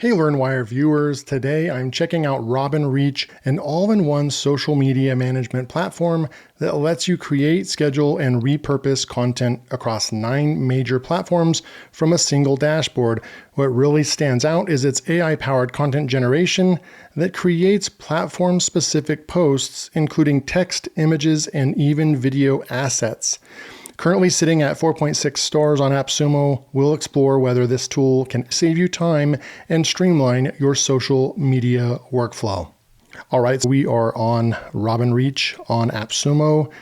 Hey LearnWire viewers, today I'm checking out RobinREACH, an all-in-one social media management platform that lets you create, schedule, and repurpose content across 9 major platforms from a single dashboard. What really stands out is its AI-powered content generation that creates platform-specific posts, including text, images, and even video assets. Currently sitting at 4.6 stars on AppSumo, we'll explore whether this tool can save you time and streamline your social media workflow. All right, so we are on RobinREACH on AppSumo.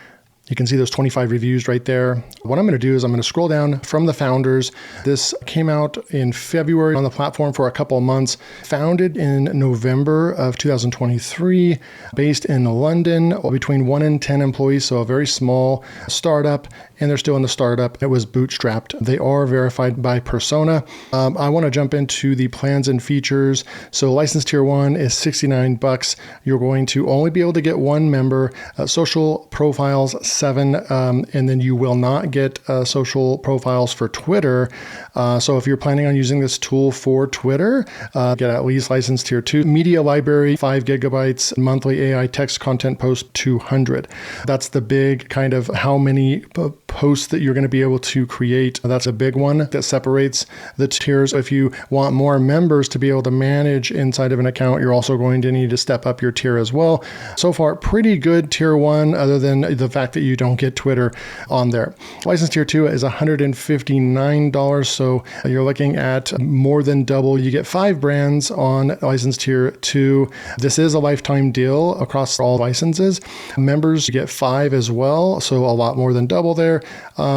You can see those 25 reviews right there. What I'm going to do is I'm going to scroll down from the founders. This came out in February on the platform for a couple of months. Founded in November of 2023, based in London, between 1 and 10 employees, so a very small startup, and they're still in the startup. It was bootstrapped. They are verified by Persona. I want to jump into the plans and features. So license tier 1 is $69. You're going to only be able to get 1 member, social profiles 7, and then you will not get social profiles for Twitter. So if you're planning on using this tool for Twitter, get at least license tier 2. Media library, 5 gigabytes, monthly AI text content post 200. That's the big kind of how many posts that you're going to be able to create. That's a big one that separates the tiers. If you want more members to be able to manage inside of an account, you're also going to need to step up your tier as well. So far, pretty good tier 1, other than the fact that you don't get Twitter on there. License tier 2 is $159. So you're looking at more than double. You get 5 brands on license tier 2. This is a lifetime deal across all licenses. Members get 5 as well. So a lot more than double there.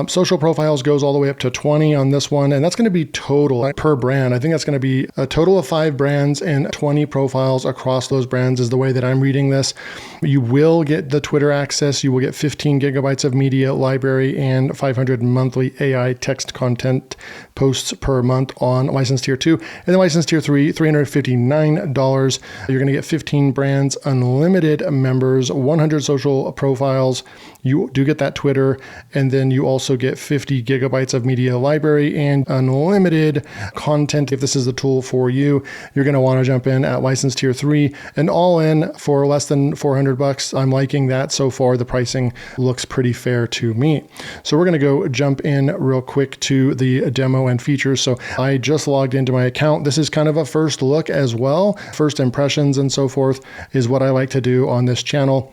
Social profiles goes all the way up to 20 on this one. And that's going to be total per brand. I think that's going to be a total of 5 brands and 20 profiles across those brands is the way that I'm reading this. You will get the Twitter access. You will get 15 gigabytes of media library and 500 monthly AI text content posts per month on license tier 2. And then license tier 3, $359. You're going to get 15 brands, unlimited members, 100 social profiles. You do get that Twitter, and then you also get 50 gigabytes of media library and unlimited content. If this is the tool for you, you're going to want to jump in at license tier 3 and all in for less than $400. I'm liking that so far. The pricing looks pretty fair to me. So we're going to go jump in real quick to the demo and features. So I just logged into my account. This is kind of a first look as well. First impressions and so forth is what I like to do on this channel.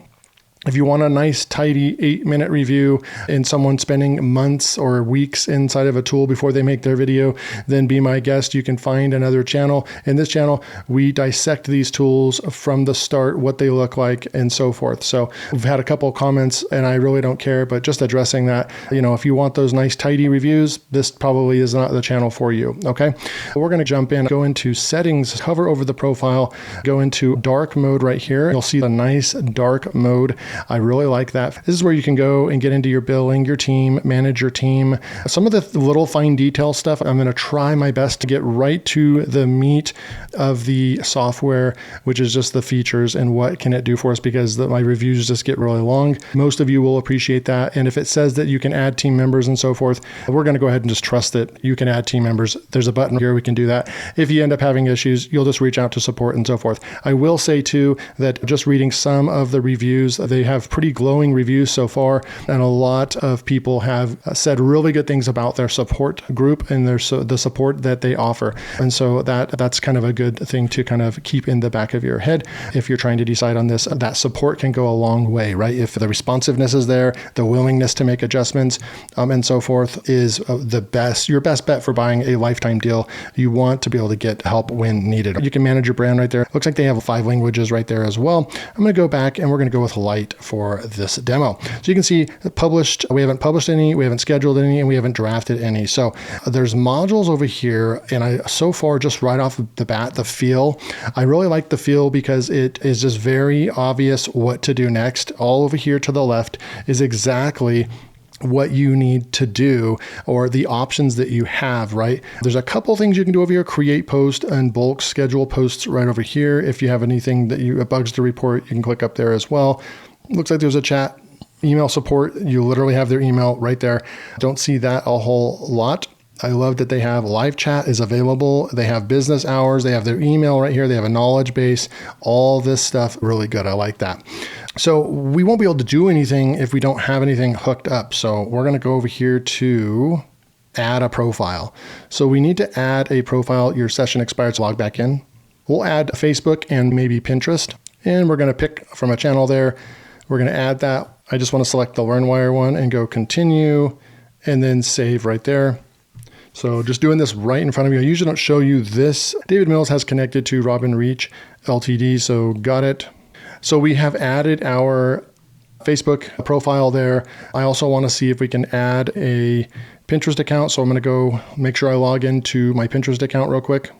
If you want a nice, tidy 8-minute review and someone spending months or weeks inside of a tool before they make their video, then be my guest. You can find another channel. In this channel, we dissect these tools from the start, what they look like, and so forth. So we've had a couple of comments, and I really don't care, but just addressing that, if you want those nice, tidy reviews, this probably is not the channel for you, okay? We're going to jump in, go into settings, hover over the profile, go into dark mode right here. You'll see the nice dark mode. I really like that. This is where you can go and get into your billing, your team, manage your team. Some of the little fine detail stuff, I'm going to try my best to get right to the meat of the software, which is just the features and what can it do for us, because my reviews just get really long. Most of you will appreciate that. And if it says that you can add team members and so forth, we're going to go ahead and just trust that you can add team members. There's a button here, we can do that. If you end up having issues, you'll just reach out to support and so forth. I will say too that just reading some of the reviews, they have pretty glowing reviews so far, and a lot of people have said really good things about their support group and the support that they offer. And so that's kind of a good thing to kind of keep in the back of your head if you're trying to decide on this. That support can go a long way, right? If the responsiveness is there, the willingness to make adjustments and so forth is your best bet for buying a lifetime deal. You want to be able to get help when needed. You can manage your brand right there. Looks like they have 5 languages right there as well. I'm going to go back and we're going to go with light for this demo. So you can see published, we haven't published any, we haven't scheduled any, and we haven't drafted any. So there's modules over here, and so far, just right off the bat, the feel, I really like the feel because it is just very obvious what to do next. All over here to the left is exactly what you need to do, or the options that you have, right? There's a couple things you can do over here: create post and bulk schedule posts right over here. If you have anything that bugs to report, you can click up there as well. Looks like there's a chat, email support. You literally have their email right there. Don't see that a whole lot. I love that they have live chat is available. They have business hours. They have their email right here. They have a knowledge base. All this stuff, really good. I like that. So we won't be able to do anything if we don't have anything hooked up. So we're going to go over here to add a profile. So we need to add a profile. Your session expired, so log back in. We'll add Facebook and maybe Pinterest. And we're going to pick from a channel there. We're going to add that. I just want to select the LearnWire one and go continue and then save right there. So just doing this right in front of you. I usually don't show you this. David Mills has connected to RobinReach Ltd. So got it. So we have added our Facebook profile there. I also want to see if we can add a Pinterest account. So I'm going to go make sure I log into my Pinterest account real quick.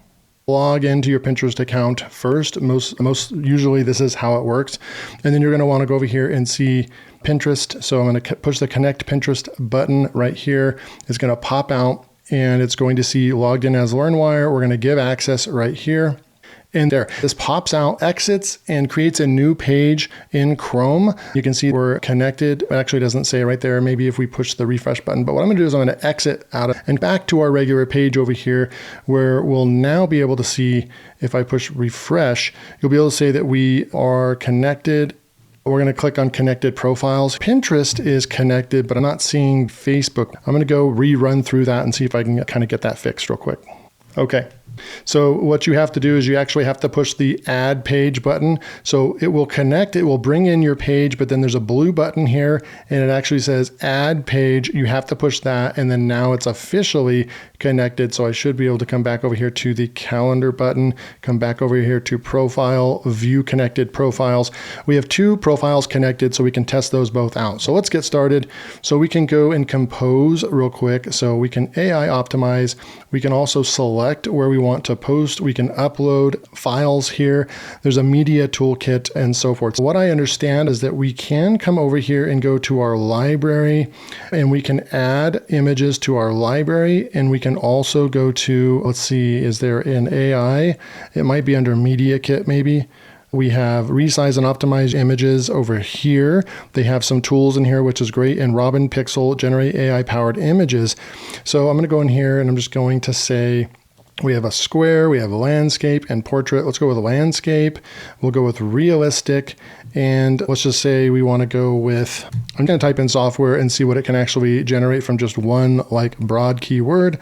Log into your Pinterest account first. Most usually this is how it works. And then you're going to want to go over here and see Pinterest. So I'm going to push the Connect Pinterest button right here. It's going to pop out and it's going to see logged in as LearnWire. We're going to give access right here. And there, this pops out, exits, and creates a new page in Chrome. You can see we're connected. It actually doesn't say right there. Maybe if we push the refresh button. But what I'm going to do is I'm going to exit out and back to our regular page over here, where we'll now be able to see, if I push refresh, you'll be able to say that we are connected. We're going to click on connected profiles. Pinterest is connected, but I'm not seeing Facebook. I'm going to go rerun through that and see if I can kind of get that fixed real quick. Okay. So what you have to do is you actually have to push the add page button. So it will connect, it will bring in your page, but then there's a blue button here and it actually says add page. You have to push that and then now it's officially connected. So I should be able to come back over here to the calendar button, come back over here to profile, view connected profiles. We have 2 profiles connected so we can test those both out. So let's get started. So we can go and compose real quick. So we can AI optimize. We can also select where we want to post. We can upload files here. There's a media toolkit and so forth. So what I understand is that we can come over here and go to our library and we can add images to our library, and we can also go to, let's see, is there an AI? It might be under Media Kit maybe. We have resize and optimize images over here. They have some tools in here, which is great. And Robin Pixel generate AI powered images. So I'm going to go in here and I'm just going to say, we have a square, we have a landscape and portrait. Let's go with landscape. We'll go with realistic. And let's just say we want to go with, I'm going to type in software and see what it can actually generate from just one like broad keyword.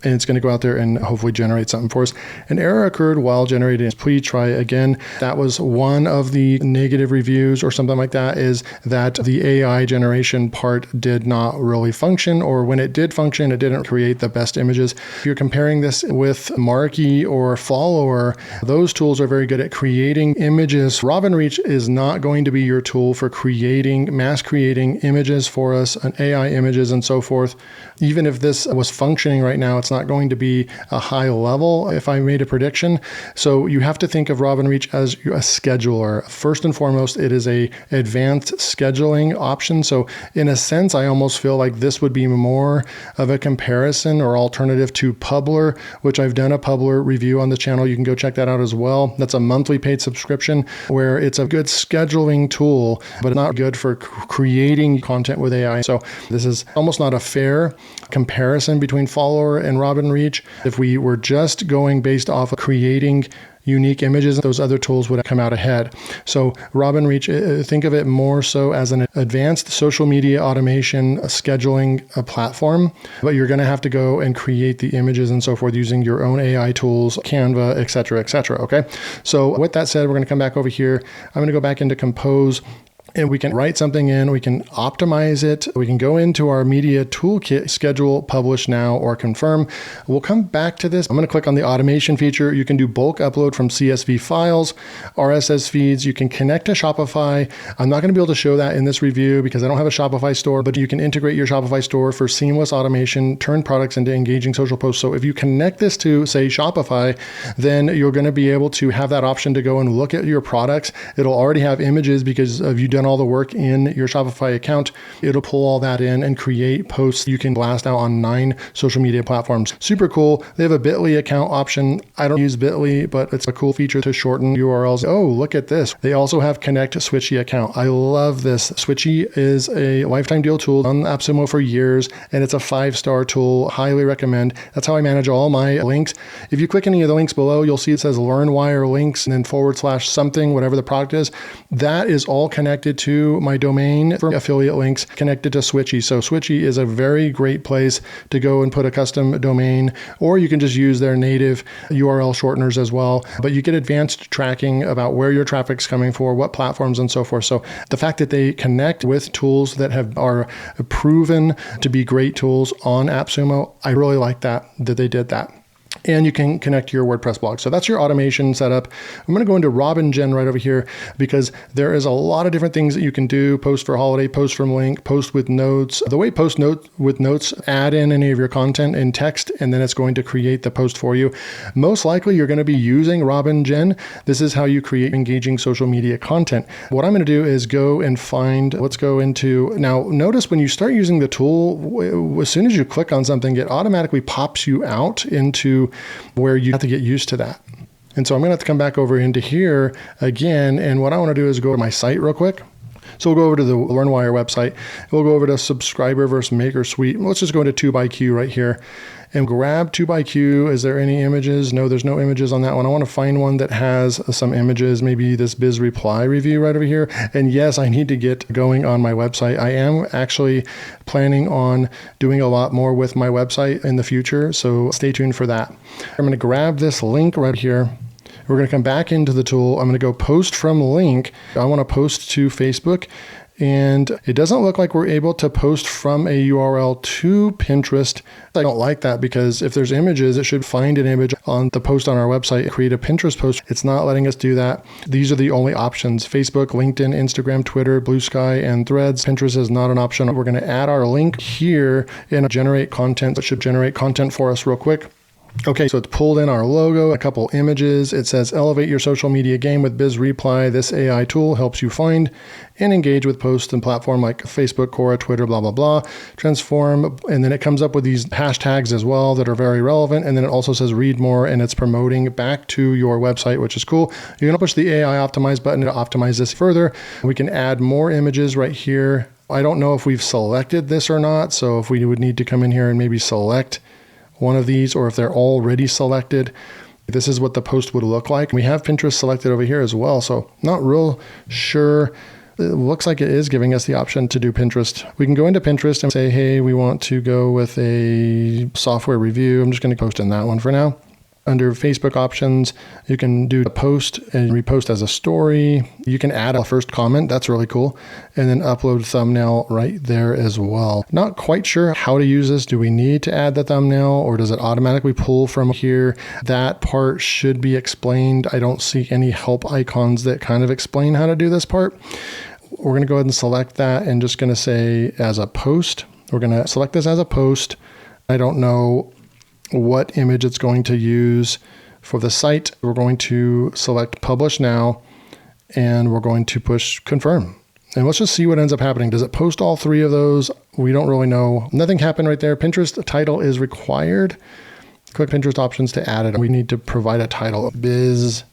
And it's going to go out there and hopefully generate something for us. An error occurred while generating. Please try again. That was one of the negative reviews or something like that, is that the AI generation part did not really function, or when it did function, it didn't create the best images. If you're comparing this with Markey or Follower, those tools are very good at creating images. RobinReach is not going to be your tool for mass creating images for us, and AI images and so forth. Even if this was functioning right now, it's not going to be a high level if I made a prediction. So you have to think of RobinReach as a scheduler. First and foremost, it is a advanced scheduling option. So in a sense, I almost feel like this would be more of a comparison or alternative to Publer, which I've done a Publer review on the channel. You can go check that out as well. That's a monthly paid subscription where it's a good scheduling tool, but not good for creating content with AI. So this is almost not a fair comparison between Follower and RobinReach. If we were just going based off of creating unique images, those other tools would come out ahead. So RobinReach, think of it more so as an advanced social media automation scheduling platform, but you're going to have to go and create the images and so forth using your own AI tools, Canva, et cetera, okay? So with that said, we're going to come back over here. I'm going to go back into Compose. And we can write something in, we can optimize it, we can go into our media toolkit, schedule, publish now, or confirm. We'll come back to this. I'm going to click on the automation feature. You can do bulk upload from CSV files, RSS feeds. You can connect to Shopify. I'm not going to be able to show that in this review because I don't have a Shopify store, but you can integrate your Shopify store for seamless automation, turn products into engaging social posts. So if you connect this to, say, Shopify, then you're going to be able to have that option to go and look at your products. It'll already have images because of you done done all the work in your Shopify account, it'll pull all that in and create posts you can blast out on 9 social media platforms. Super cool. They have a Bitly account option. I don't use Bitly, but it's a cool feature to shorten URLs. Oh, look at this. They also have Connect Switchy account. I love this. Switchy is a lifetime deal tool on AppSumo for years, and it's a 5-star tool. Highly recommend. That's how I manage all my links. If you click any of the links below, you'll see it says LearnWire links and then / something, whatever the product is. That is all connected to my domain for affiliate links connected to Switchy. So Switchy is a very great place to go and put a custom domain, or you can just use their native URL shorteners as well. But you get advanced tracking about where your traffic's coming for, what platforms and so forth. So the fact that they connect with tools that are proven to be great tools on AppSumo, I really like that they did that. And you can connect to your WordPress blog. So that's your automation setup. I'm going to go into RobinGEN right over here because there is a lot of different things that you can do. Post for holiday, post from link, post with notes. The way post note with notes, add in any of your content in text, and then it's going to create the post for you. Most likely you're going to be using RobinGEN. This is how you create engaging social media content. What I'm going to do is go and let's go into, now notice when you start using the tool, as soon as you click on something, it automatically pops you out into where you have to get used to that. And so I'm going to have to come back over into here again. And what I want to do is go to my site real quick. So we'll go over to the LearnWire website. We'll go over to subscriber versus maker suite. Let's just go into 2x and here and grab 2x. Is there any images? No, there's no images on that one. I want to find one that has some images, maybe this Biz Reply review right over here. And yes, I need to get going on my website. I am actually planning on doing a lot more with my website in the future. So stay tuned for that. I'm going to grab this link right here. We're going to come back into the tool. I'm going to go post from link. I want to post to Facebook. And it doesn't look like we're able to post from a URL to Pinterest. I don't like that because if there's images, it should find an image on the post on our website, create a Pinterest post. It's not letting us do that. These are the only options: Facebook, LinkedIn, Instagram, Twitter, Blue Sky, and Threads. Pinterest is not an option. We're going to add our link here and generate content. It should generate content for us real quick. Okay, so it's pulled in our logo, a couple images. It says, elevate your social media game with Biz Reply. This AI tool helps you find and engage with posts and platform like Facebook, Quora, Twitter, blah, blah, blah. Transform. And then it comes up with these hashtags as well that are very relevant. And then it also says read more, and it's promoting back to your website, which is cool. You're going to push the AI optimize button to optimize this further. We can add more images right here. I don't know if we've selected this or not. So if we would need to come in here and maybe select one of these, or if they're already selected, this is what the post would look like. We have Pinterest selected over here as well, so not real sure. It looks like it is giving us the option to do Pinterest. We can go into Pinterest and say, hey, we want to go with a software review. I'm just going to post in that one for now. Under Facebook options, you can do a post and repost as a story. You can add a first comment. That's really cool. And then upload thumbnail right there as well. Not quite sure how to use this. Do we need to add the thumbnail, or does it automatically pull from here? That part should be explained. I don't see any help icons that kind of explain how to do this part. We're going to go ahead and select that and just going to say as a post. We're going to select this as a post. I don't know what image it's going to use for the site. We're going to select publish now, and we're going to push confirm. And let's just see what ends up happening. Does it post all 3 of those? We don't really know. Nothing happened right there. Pinterest title is required. Click Pinterest options to add it. We need to provide a title. Biz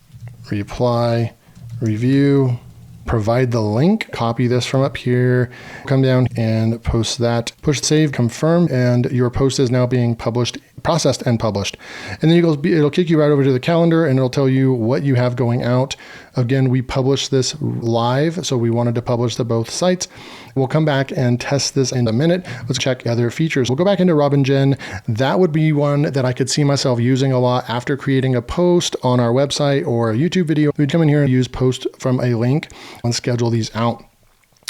Reply Review. Provide the link, copy this from up here, come down and post that, push save, confirm, and your post is now being processed and published. And then it'll kick you right over to the calendar, and it'll tell you what you have going out. Again, we published this live, so we wanted to publish to both sites. We'll come back and test this in a minute. Let's check other features. We'll go back into RobinGEN. That would be one that I could see myself using a lot after creating a post on our website or a YouTube video. We'd come in here and use post from a link and schedule these out.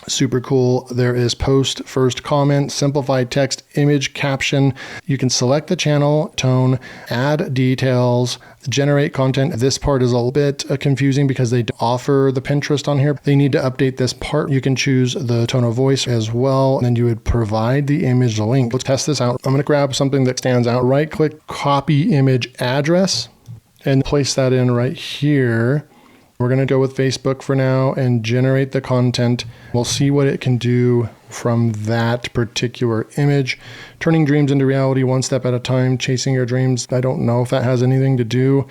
Super cool. There is post, first comment, simplified text, image, caption. You can select the channel, tone, add details, generate content. This part is a little bit confusing because they offer the Pinterest on here. They need to update this part. You can choose the tone of voice as well, and then you would provide the image link. Let's test this out. I'm going to grab something that stands out. Right click, copy image address, and place that in right here. We're going to go with Facebook for now and generate the content. We'll see what it can do from that particular image. Turning dreams into reality one step at a time, chasing your dreams. I don't know if that has anything to do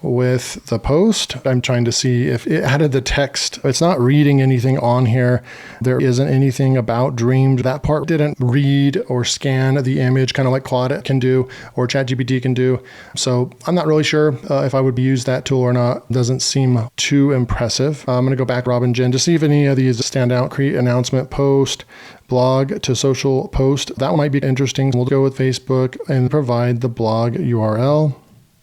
with the post. I'm trying to see if it added the text. It's not reading anything on here. There isn't anything about dreams. That part didn't read or scan the image, kind of like Claude can do or ChatGPT can do. So I'm not really sure if I would use that tool or not. Doesn't seem too impressive. I'm going to go back to RobinGEN to see if any of these stand out. Create announcement, post, blog to social post. That might be interesting. We'll go with Facebook and provide the blog URL.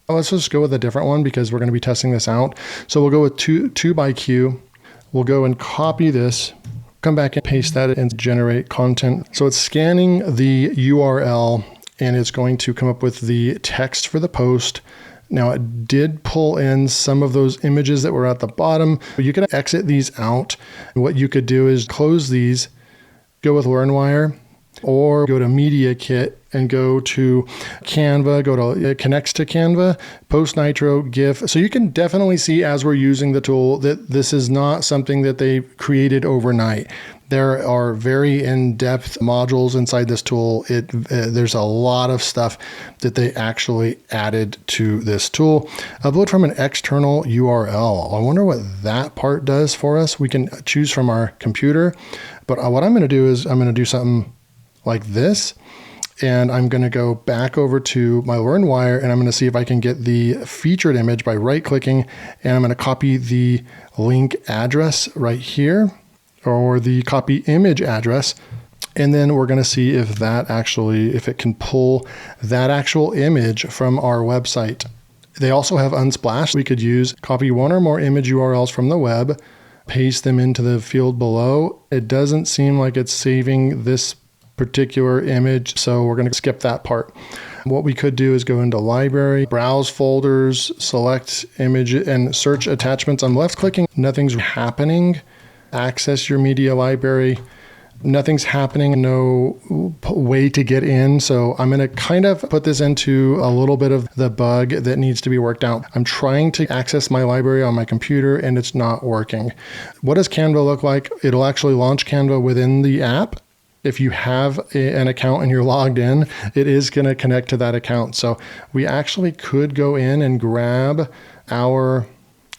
Let's just go with a different one because we're going to be testing this out. So we'll go with 2 by Q. We'll go and copy this, come back and paste that and generate content. So it's scanning the URL and it's going to come up with the text for the post. Now it did pull in some of those images that were at the bottom, but you can exit these out. What you could do is close these, go with LearnWire, or go to Media Kit and go to Canva, it connects to Canva, Post Nitro, GIF. So you can definitely see as we're using the tool that this is not something that they created overnight. There are very in-depth modules inside this tool. There's a lot of stuff that they actually added to this tool. Upload from an external URL. I wonder what that part does for us. We can choose from our computer, but what I'm going to do is I'm going to do something like this. And I'm going to go back over to my LearnWire and I'm going to see if I can get the featured image by right-clicking, and I'm going to copy the link address right here, or the copy image address. And then we're going to see if it can pull that actual image from our website. They also have Unsplash. We could use copy one or more image URLs from the web, paste them into the field below. It doesn't seem like it's saving this particular image, so we're going to skip that part. What we could do is go into library, browse folders, select image, and search attachments. I'm left clicking, nothing's happening. Access your media library, nothing's happening, no way to get in. So I'm going to kind of put this into a little bit of the bug that needs to be worked out. I'm trying to access my library on my computer and it's not working. What does Canva look like? It'll actually launch Canva within the app. If you have an account and you're logged in, it is going to connect to that account. So we actually could go in and grab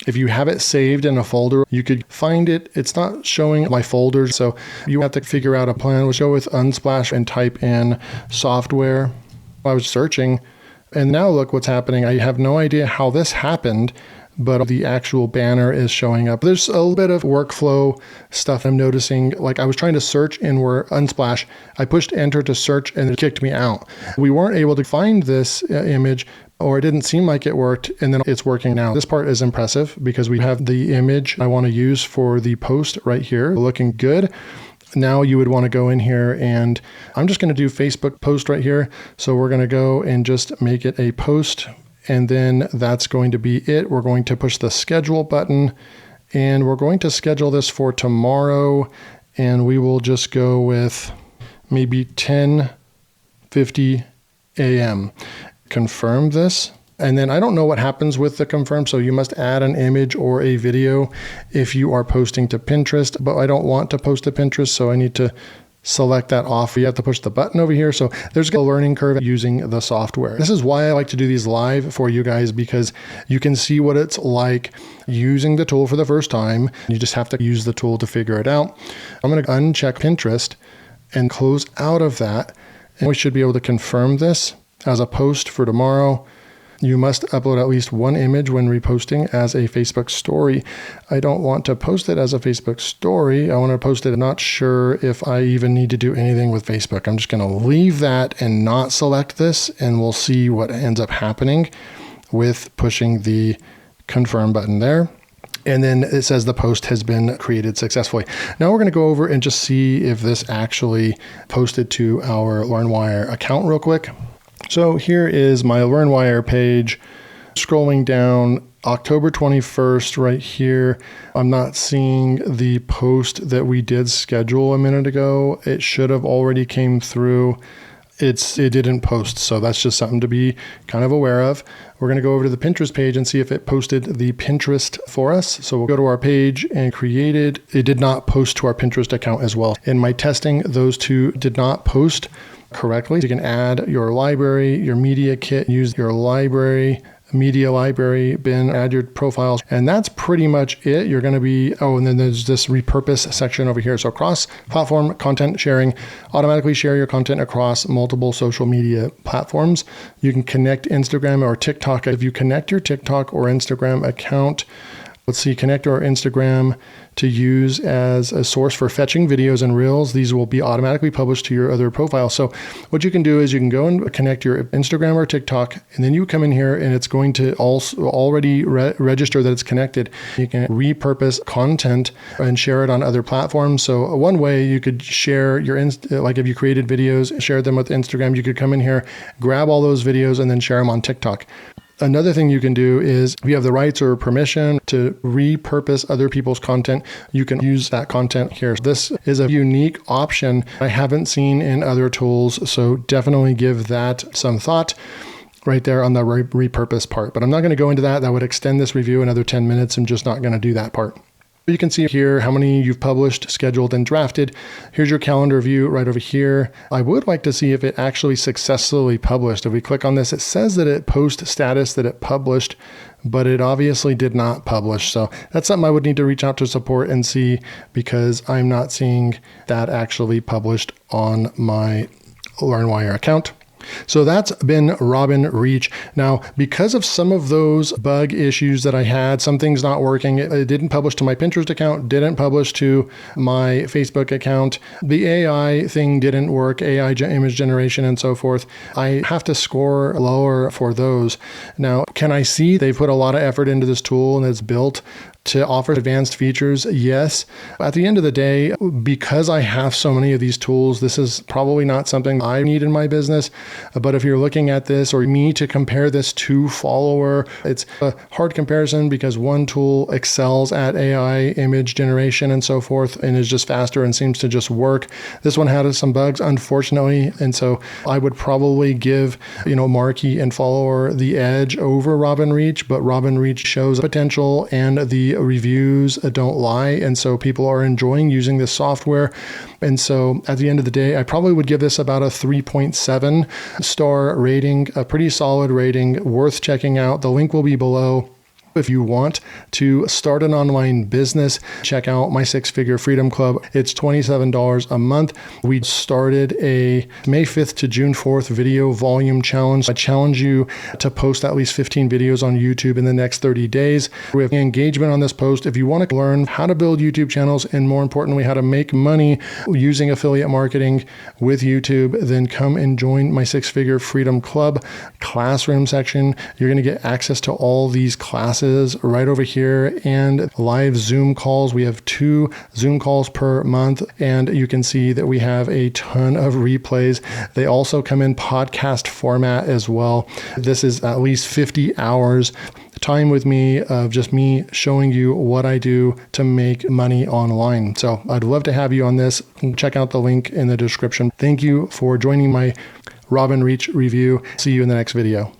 if you have it saved in a folder, you could find it. It's not showing my folders, so you have to figure out a plan. We'll go with Unsplash and type in software. I was searching, and now look what's happening. I have no idea how this happened, but the actual banner is showing up. There's a little bit of workflow stuff I'm noticing. Like I was trying to search in Unsplash. I pushed enter to search and it kicked me out. We weren't able to find this image, or it didn't seem like it worked, and then it's working now. This part is impressive because we have the image I want to use for the post right here, looking good. Now you would want to go in here, and I'm just going to do Facebook post right here. So we're going to go and just make it a post. And then that's going to be it. We're going to push the schedule button and we're going to schedule this for tomorrow. And we will just go with maybe 10:50 a.m. Confirm this. And then I don't know what happens with the confirm. So you must add an image or a video if you are posting to Pinterest, but I don't want to post to Pinterest. So I need to select that off. You have to push the button over here. So there's a learning curve using the software. This is why I like to do these live for you guys, because you can see what it's like using the tool for the first time. You just have to use the tool to figure it out. I'm going to uncheck Pinterest and close out of that. And we should be able to confirm this as a post for tomorrow. You must upload at least one image when reposting as a Facebook story. I don't want to post it as a Facebook story. I want to post it. I'm not sure if I even need to do anything with Facebook. I'm just going to leave that and not select this, and we'll see what ends up happening with pushing the confirm button there. And then it says the post has been created successfully. Now we're going to go over and just see if this actually posted to our LearnWire account real quick. So here is my LearnWire page. Scrolling down, October 21st right here. I'm not seeing the post that we did schedule a minute ago. It should have already came through. it didn't post. So that's just something to be kind of aware of. We're going to go over to the Pinterest page and see if it posted the Pinterest for us. So we'll go to our page and it did not post to our Pinterest account as well. In my testing, those two did not post correctly. You can add your library, your media kit, use your media library bin, add your profiles, and that's pretty much it. You're going to be, and then there's this repurpose section over here. So cross-platform content sharing, automatically share your content across multiple social media platforms. You can connect Instagram or TikTok. If you connect your TikTok or Instagram account, let's see, connect your Instagram to use as a source for fetching videos and reels. These will be automatically published to your other profile. So what you can do is you can go and connect your Instagram or TikTok, and then you come in here and it's going to also already register that it's connected. You can repurpose content and share it on other platforms. So one way you could share your, like if you created videos, share them with Instagram, you could come in here, grab all those videos and then share them on TikTok. Another thing you can do is if you have the rights or permission to repurpose other people's content, you can use that content here. This is a unique option I haven't seen in other tools, so definitely give that some thought right there on the repurpose part. But I'm not going to go into that. That would extend this review another 10 minutes. I'm just not going to do that part. You can see here how many you've published, scheduled, and drafted. Here's your calendar view right over here. I would like to see if it actually successfully published. If we click on this, it says that it post status that it published, but it obviously did not publish. So that's something I would need to reach out to support and see, because I'm not seeing that actually published on my LearnWire account. So that's been Robin Reach. Now, because of some of those bug issues that I had, some things not working, it didn't publish to my Pinterest account, didn't publish to my Facebook account. The AI thing didn't work, AI image generation and so forth. I have to score lower for those. Now, can I see they've put a lot of effort into this tool and it's built to offer advanced features? Yes. At the end of the day, because I have so many of these tools, this is probably not something I need in my business. But if you're looking at this, or me to compare this to Follower, it's a hard comparison because one tool excels at AI image generation and so forth and is just faster and seems to just work. This one had some bugs, unfortunately. And so I would probably give, Markey and Follower the edge over Robin Reach, but Robin Reach shows potential and the reviews don't lie. And so people are enjoying using this software. And so at the end of the day, I probably would give this about a 3.7 star rating, a pretty solid rating, worth checking out. The link will be below. If you want to start an online business, check out my 6-Figure Freedom Club. It's $27 a month. We started a May 5th to June 4th video volume challenge. I challenge you to post at least 15 videos on YouTube in the next 30 days. We have engagement on this post. If you want to learn how to build YouTube channels and more importantly, how to make money using affiliate marketing with YouTube, then come and join my 6-Figure Freedom Club classroom section. You're going to get access to all these classes right over here and live Zoom calls. We have 2 Zoom calls per month, and you can see that we have a ton of replays. They also come in podcast format as well. This is at least 50 hours time with me of just me showing you what I do to make money online. So I'd love to have you on this. Check out the link in the description. Thank you for joining my Robin Reach review. See you in the next video.